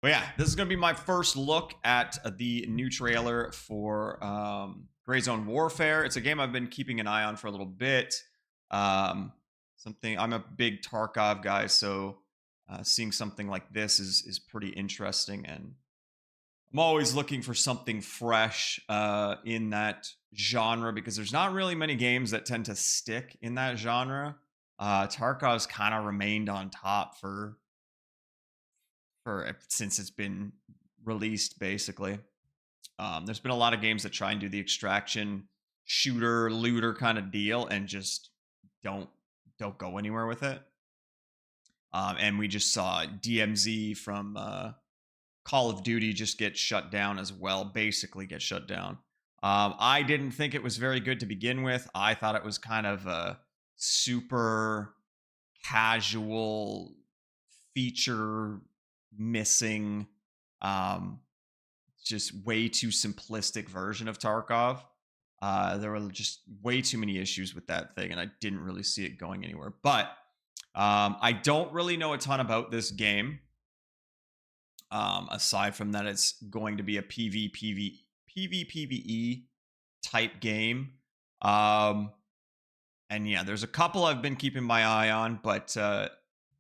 But yeah, this is going to be my first look at the new trailer for Gray Zone Warfare. It's a game I've been keeping an eye on for a little bit. Something I'm a big Tarkov guy, so seeing something like this is pretty interesting, and I'm always looking for something fresh in that genre because there's not really many games that tend to stick in that genre. Tarkov's kind of remained on top for since it's been released, basically. There's been a lot of games that try and do the extraction shooter looter kind of deal and just don't don't go anywhere with it. And we just saw DMZ from Call of Duty just get shut down as well, basically get shut down. I didn't think it was very good to begin with. I thought it was kind of a super casual feature missing, um, just way too simplistic version of Tarkov. There were just way too many issues with that thing, and I didn't really see it going anywhere. But I don't really know a ton about this game. Aside from that, it's going to be a PvPvE type game. And yeah, there's a couple I've been keeping my eye on, but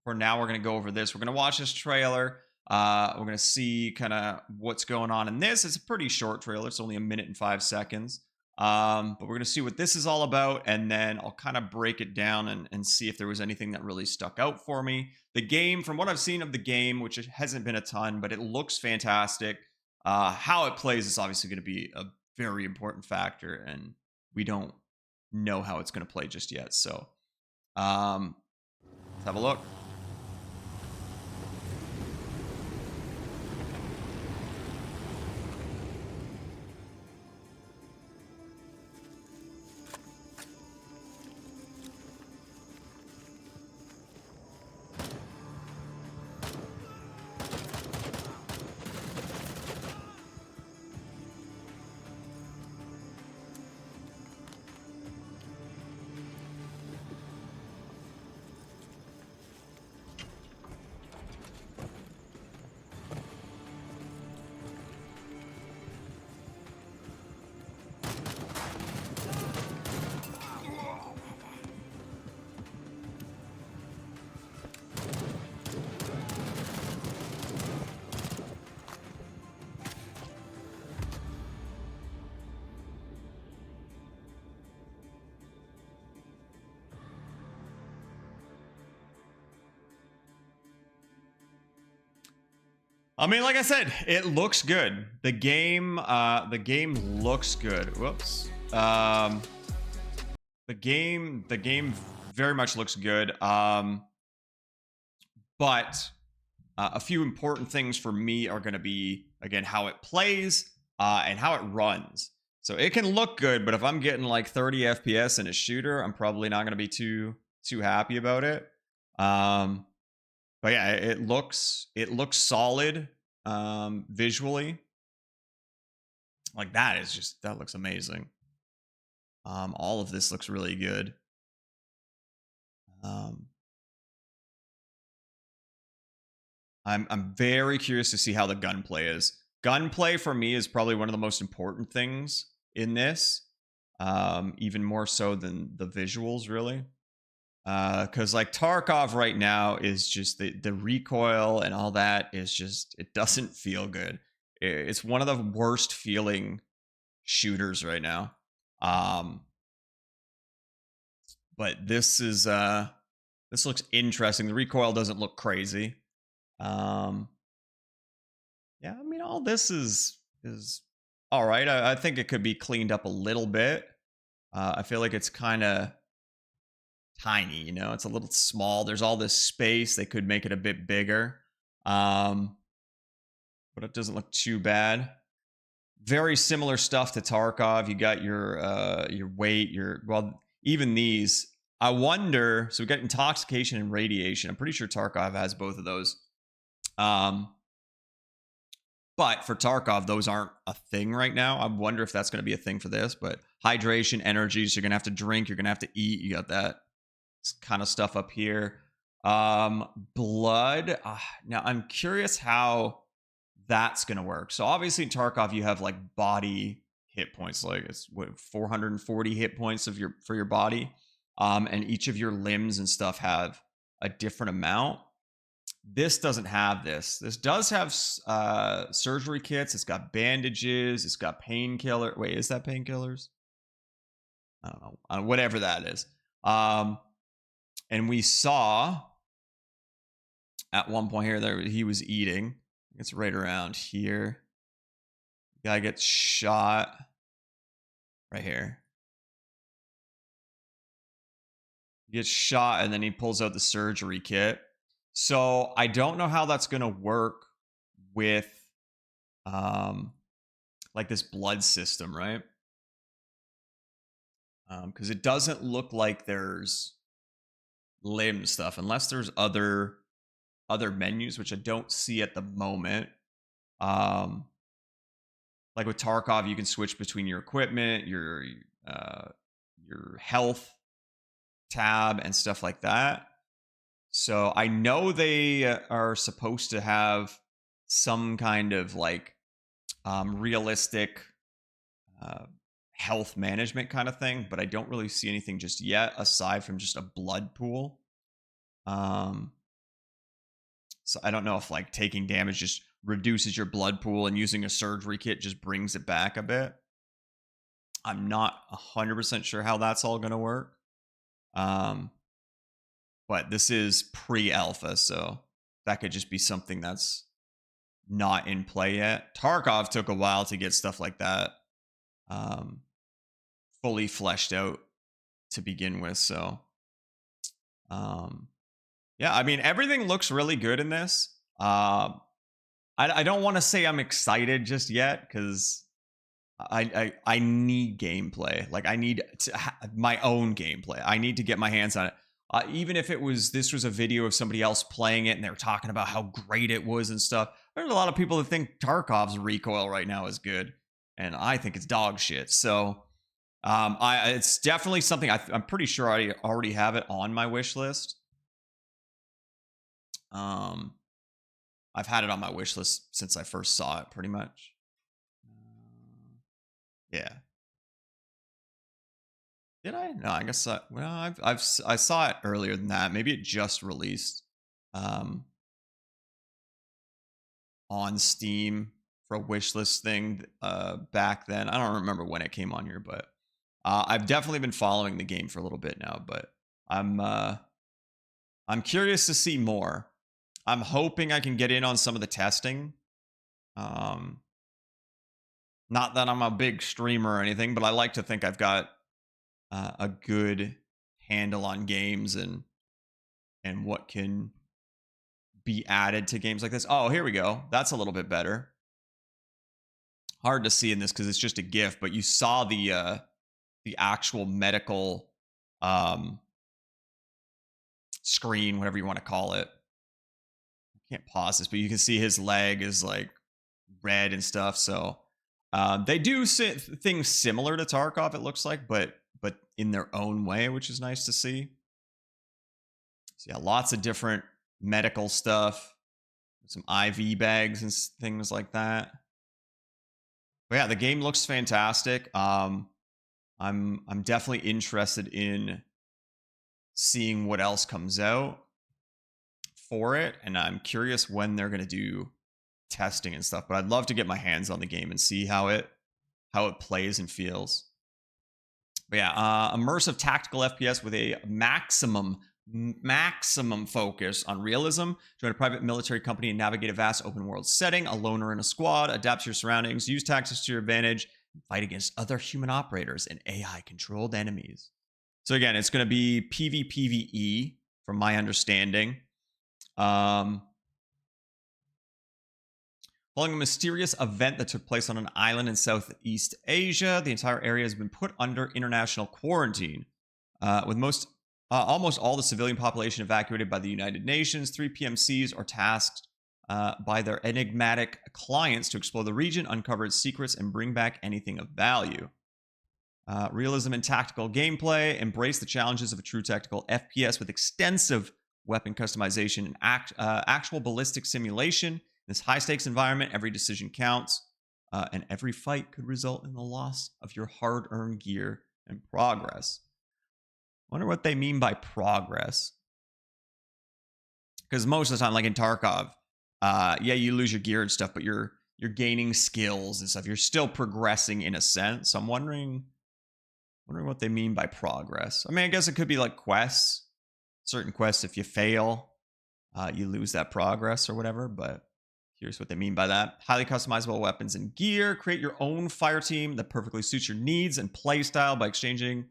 for now, we're going to go over this. We're going to watch this trailer. We're going to see kind of what's going on in this. It's a pretty short trailer. It's only 1 minute and 5 seconds. But we're going to see what this is all about, and then I'll kind of break it down and see if there was anything that really stuck out for me. The game, from what I've seen of the game, which it hasn't been a ton, but it looks fantastic. How it plays is obviously going to be a very important factor, and we don't know how it's going to play just yet. So let's have a look. I mean, like I said, it looks good. The game looks good. Whoops. The game very much looks good. But a few important things for me are going to be, again, how it plays and how it runs. So it can look good, but if I'm getting like 30 FPS in a shooter, I'm probably not going to be too happy about it. But yeah, it looks solid visually. Like that looks amazing. All of this looks really good. I'm very curious to see how the gunplay is. Gunplay for me is probably one of the most important things in this, even more so than the visuals, really. Because like Tarkov right now is just the recoil and all that is just, it doesn't feel good. It's one of the worst feeling shooters right now. But this looks interesting. The recoil doesn't look crazy. Yeah, I mean, all this is all right. I think it could be cleaned up a little bit. I feel like it's kind of tiny, it's a little small. There's all this space. They could make it a bit bigger. But it doesn't look too bad. Very similar stuff to Tarkov. You got your weight, even these. I wonder, so we got intoxication and radiation. I'm pretty sure Tarkov has both of those. But for Tarkov, those aren't a thing right now. I wonder if that's going to be a thing for this. But hydration, energy, so you're going to have to drink, you're going to have to eat. You got that kind of stuff up here. Blood. Now, I'm curious how that's going to work. So obviously in Tarkov, you have like body hit points, like it's what 440 hit points of for your body. And each of your limbs and stuff have a different amount. This doesn't have this. This does have surgery kits. It's got bandages. It's got painkiller. Wait, is that painkillers? I don't know. Whatever that is. And we saw at one point here that he was eating. It's right around here. Guy gets shot right here. He gets shot and then he pulls out the surgery kit. So I don't know how that's going to work with like this blood system, right? Because it doesn't look like there's limb stuff unless there's other menus, which I don't see at the moment. Like with Tarkov, you can switch between your equipment, your health tab, and stuff like that. So I know they are supposed to have some kind of like realistic health management kind of thing, but I don't really see anything just yet aside from just a blood pool. So I don't know if like taking damage just reduces your blood pool and using a surgery kit just brings it back a bit. I'm not 100% sure how that's all going to work. But this is pre-alpha, so that could just be something that's not in play yet. Tarkov took a while to get stuff like that fully fleshed out to begin with. So, yeah, I mean, everything looks really good in this. I don't want to say I'm excited just yet because I need gameplay. Like I need my own gameplay. I need to get my hands on it. Even if this was a video of somebody else playing it and they were talking about how great it was and stuff. There's a lot of people that think Tarkov's recoil right now is good, and I think it's dog shit. So, it's definitely something I'm pretty sure I already have it on my wish list. I've had it on my wish list since I first saw it, pretty much. Yeah. Did I? No, I guess. Well, I saw it earlier than that. Maybe it just released on Steam for a wish list thing back then. I don't remember when it came on here, but I've definitely been following the game for a little bit now. But I'm curious to see more. I'm hoping I can get in on some of the testing. Not that I'm a big streamer or anything, but I like to think I've got a good handle on games and what can be added to games like this. Oh, here we go. That's a little bit better. Hard to see in this because it's just a GIF, but you saw the actual medical screen, whatever you want to call it. I can't pause this, but you can see his leg is like red and stuff. So they do things similar to Tarkov, it looks like, but in their own way, which is nice to see. So yeah, lots of different medical stuff, some IV bags and things like that. But yeah, the game looks fantastic. I'm definitely interested in seeing what else comes out for it, and I'm curious when they're going to do testing and stuff. But I'd love to get my hands on the game and see how it plays and feels. But yeah, immersive tactical FPS with a maximum focus on realism. Join a private military company and navigate a vast open world setting, a loner in a squad, adapt to your surroundings, use tactics to your advantage, and fight against other human operators and AI controlled enemies. So again, it's going to be PvPvE from my understanding. Following a mysterious event that took place on an island in Southeast Asia, the entire area has been put under international quarantine. With almost all the civilian population evacuated by the United Nations, 3 PMCs are tasked by their enigmatic clients to explore the region, uncover its secrets, and bring back anything of value. Realism and tactical gameplay embrace the challenges of a true tactical FPS with extensive weapon customization and actual ballistic simulation In this high stakes environment, every decision counts, and every fight could result in the loss of your hard earned gear and progress. Wonder what they mean by progress. Because most of the time, like in Tarkov, yeah, you lose your gear and stuff, but you're gaining skills and stuff. You're still progressing in a sense. So I'm wondering what they mean by progress. I mean, I guess it could be like quests. Certain quests, if you fail, you lose that progress or whatever. But here's what they mean by that. Highly customizable weapons and gear. Create your own fire team that perfectly suits your needs and play style by exchanging,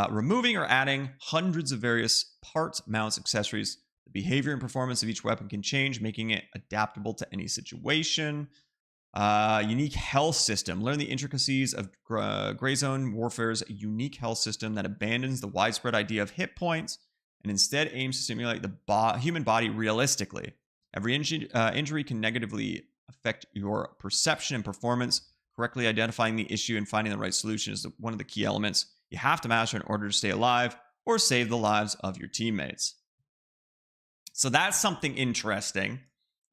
removing, or adding hundreds of various parts, mounts, accessories. The behavior and performance of each weapon can change, making it adaptable to any situation. Unique health system. Learn the intricacies of Gray Zone Warfare's unique health system that abandons the widespread idea of hit points and instead aims to simulate the human body realistically. Every injury can negatively affect your perception and performance. Correctly identifying the issue and finding the right solution is one of the key elements you have to master in order to stay alive or save the lives of your teammates. So that's something interesting,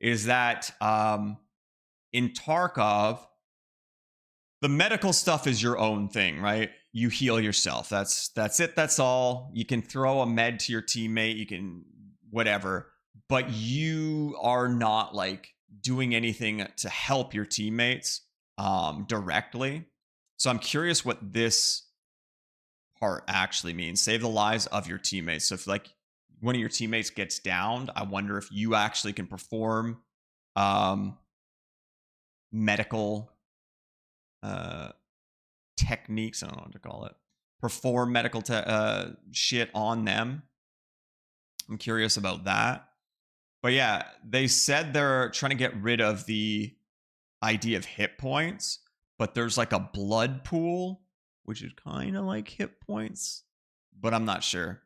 is that in Tarkov, the medical stuff is your own thing, right? You heal yourself. That's it. That's all. You can throw a med to your teammate. You can whatever, but you are not like doing anything to help your teammates directly. So I'm curious what this part actually means. Save the lives of your teammates. So if like one of your teammates gets downed, I wonder if you actually can perform medical techniques. I don't know what to call it. Perform medical shit on them. I'm curious about that. But yeah, they said they're trying to get rid of the idea of hit points, but there's like a blood pool, which is kind of like hit points, but I'm not sure.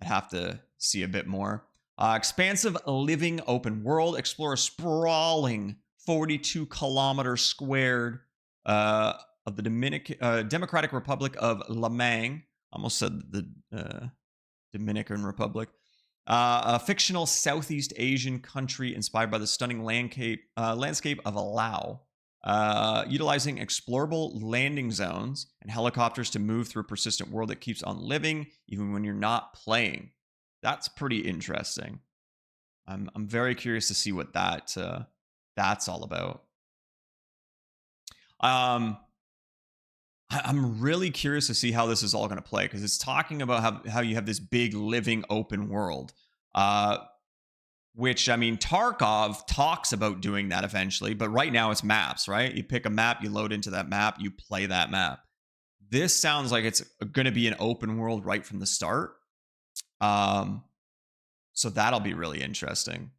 I'd have to see a bit more. Expansive living open world. Explore a sprawling 42 kilometers squared of the Democratic Republic of Lamang. Almost said the Dominican Republic. A fictional Southeast Asian country inspired by the stunning landscape of Laos. Utilizing explorable landing zones and helicopters to move through a persistent world that keeps on living even when you're not playing. That's pretty interesting. I'm very curious to see what that's all about. I'm really curious to see how this is all going to play, because it's talking about how you have this big living open world, which, I mean, Tarkov talks about doing that eventually, but right now it's maps, right? You pick a map, you load into that map, you play that map. This sounds like it's going to be an open world right from the start. So that'll be really interesting.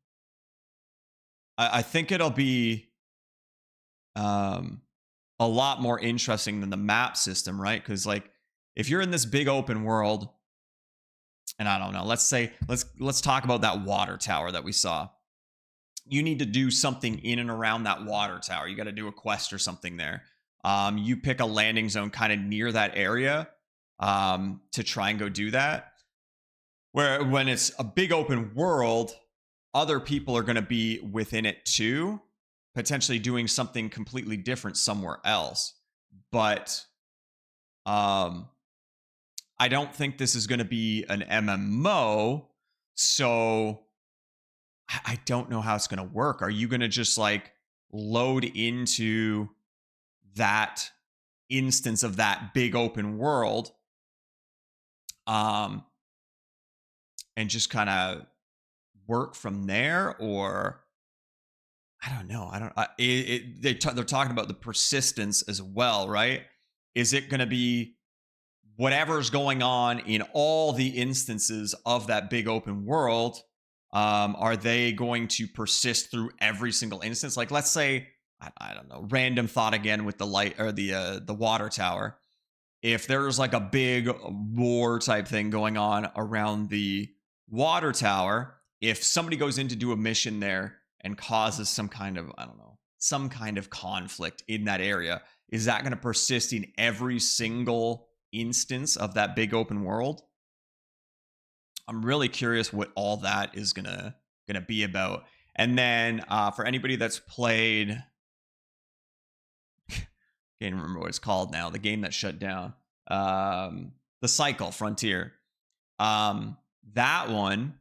I think it'll be a lot more interesting than the map system, right? Because like if you're in this big open world, and I don't know, let's talk about that water tower that we saw. You need to do something in and around that water tower. You got to do a quest or something there. You pick a landing zone kind of near that area to try and go do that. Where when it's a big open world, other people are going to be within it too, potentially doing something completely different somewhere else. But I don't think this is going to be an MMO, so I don't know how it's going to work. Are you going to just like load into that instance of that big open world and just kind of work from there? Or I don't know. They're talking about the persistence as well, right? Is it going to be whatever's going on in all the instances of that big open world? Are they going to persist through every single instance? Like, let's say, I don't know, random thought again with the light or the water tower. If there's like a big war type thing going on around the water tower, if somebody goes in to do a mission there and causes some kind of, I don't know, some kind of conflict in that area, is that going to persist in every single instance of that big open world? I'm really curious what all that is gonna be about. And then for anybody that's played, can't remember what it's called now, the game that shut down, the Cycle Frontier. That one,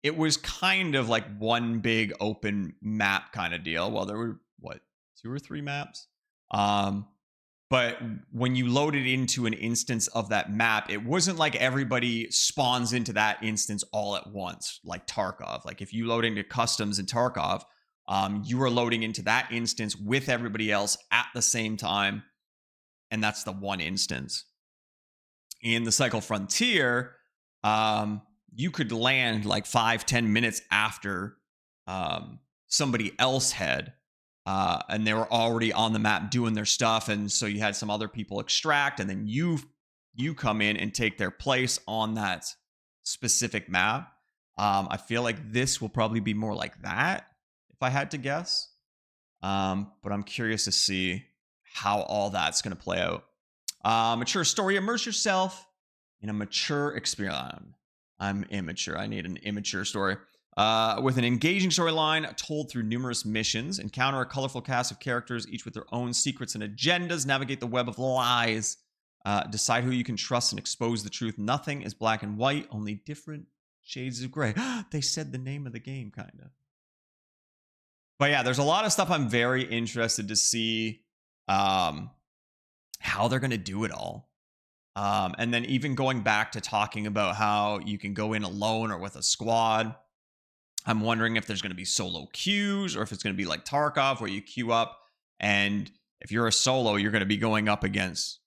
it was kind of like one big open map kind of deal. Well, there were what, 2 or 3 maps. But when you loaded into an instance of that map, it wasn't like everybody spawns into that instance all at once, like Tarkov. Like if you load into customs in Tarkov, you are loading into that instance with everybody else at the same time. And that's the one instance. In the Cycle Frontier, you could land like 5-10 minutes after somebody else had. And they were already on the map doing their stuff. And so you had some other people extract, and then you come in and take their place on that specific map. I feel like this will probably be more like that, if I had to guess. But I'm curious to see how all that's going to play out. Mature story. Immerse yourself in a mature experience. I'm immature. I need an immature story. With an engaging storyline told through numerous missions. Encounter a colorful cast of characters, each with their own secrets and agendas. Navigate the web of lies. Decide who you can trust and expose the truth. Nothing is black and white, only different shades of gray. They said the name of the game, kind of. But yeah, there's a lot of stuff I'm very interested to see how they're going to do it all. And then even going back to talking about how you can go in alone or with a squad. I'm wondering if there's going to be solo queues, or if it's going to be like Tarkov where you queue up, and if you're a solo, you're going to be going up against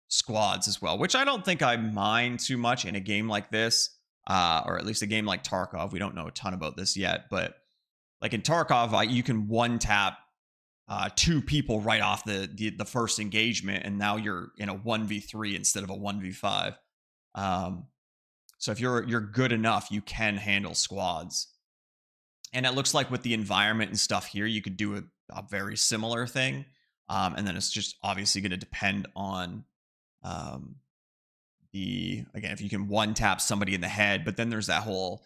squads as well, which I don't think I mind too much in a game like this, or at least a game like Tarkov. We don't know a ton about this yet, but like in Tarkov, you can one tap 2 people right off the first engagement, and now you're in a 1v3 instead of a 1v5. So if you're good enough, you can handle squads. And it looks like with the environment and stuff here, you could do a very similar thing. And then it's just obviously going to depend on again, if you can one tap somebody in the head. But then there's that whole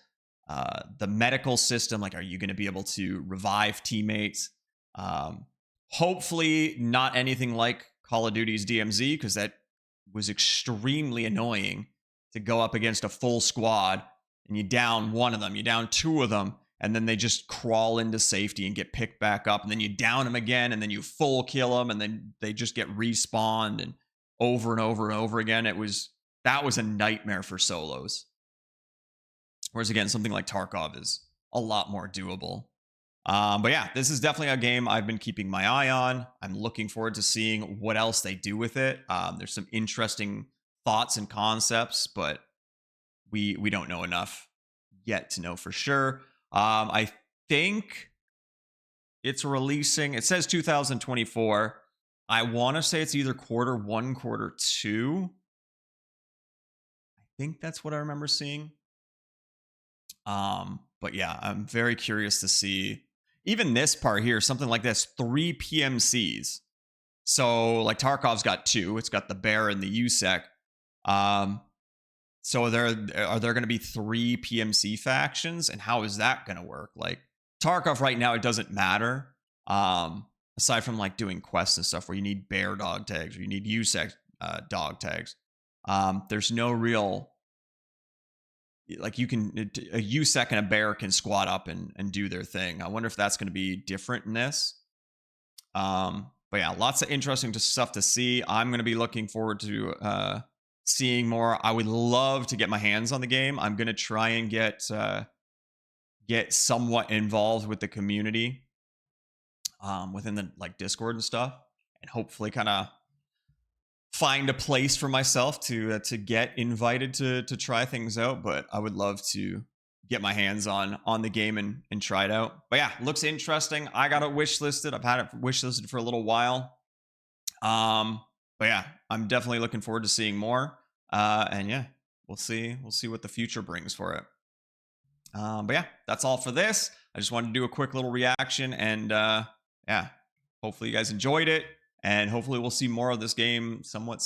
the medical system. Like, are you going to be able to revive teammates? Hopefully not anything like Call of Duty's DMZ, because that was extremely annoying to go up against a full squad and you down one of them, you down 2 of them, and then they just crawl into safety and get picked back up, and then you down them again, and then you full kill them, and then they just get respawned, and over and over again. That was a nightmare for solos. Whereas again, something like Tarkov is a lot more doable. But yeah, this is definitely a game I've been keeping my eye on. I'm looking forward to seeing what else they do with it. There's some interesting thoughts and concepts, but we don't know enough yet to know for sure. I think it's releasing, it says 2024. I want to say it's either Q1, Q2. I think that's what I remember seeing. But yeah, I'm very curious to see even this part here, something like this, 3 PMCs. So like Tarkov's got 2. It's got the Bear and the USEC. So are there going to be 3 PMC factions, and how is that going to work? Like Tarkov right now, it doesn't matter. Aside from like doing quests and stuff where you need Bear dog tags or you need USEC dog tags. There's no real, like you can, a USEC and a Bear can squat up and do their thing. I wonder if that's going to be different in this. But yeah, lots of interesting stuff to see. I'm going to be looking forward to seeing more. I would love to get my hands on the game. I'm going to try and get somewhat involved with the community within the like Discord and stuff, and hopefully kind of find a place for myself to get invited to try things out. But I would love to get my hands on the game and try it out. But yeah, looks interesting. I got it wish listed. I've had it wish listed for a little while. But yeah, I'm definitely looking forward to seeing more. And yeah, we'll see what the future brings for it. But yeah, that's all for this. I just wanted to do a quick little reaction, and yeah, hopefully you guys enjoyed it, and hopefully we'll see more of this game somewhat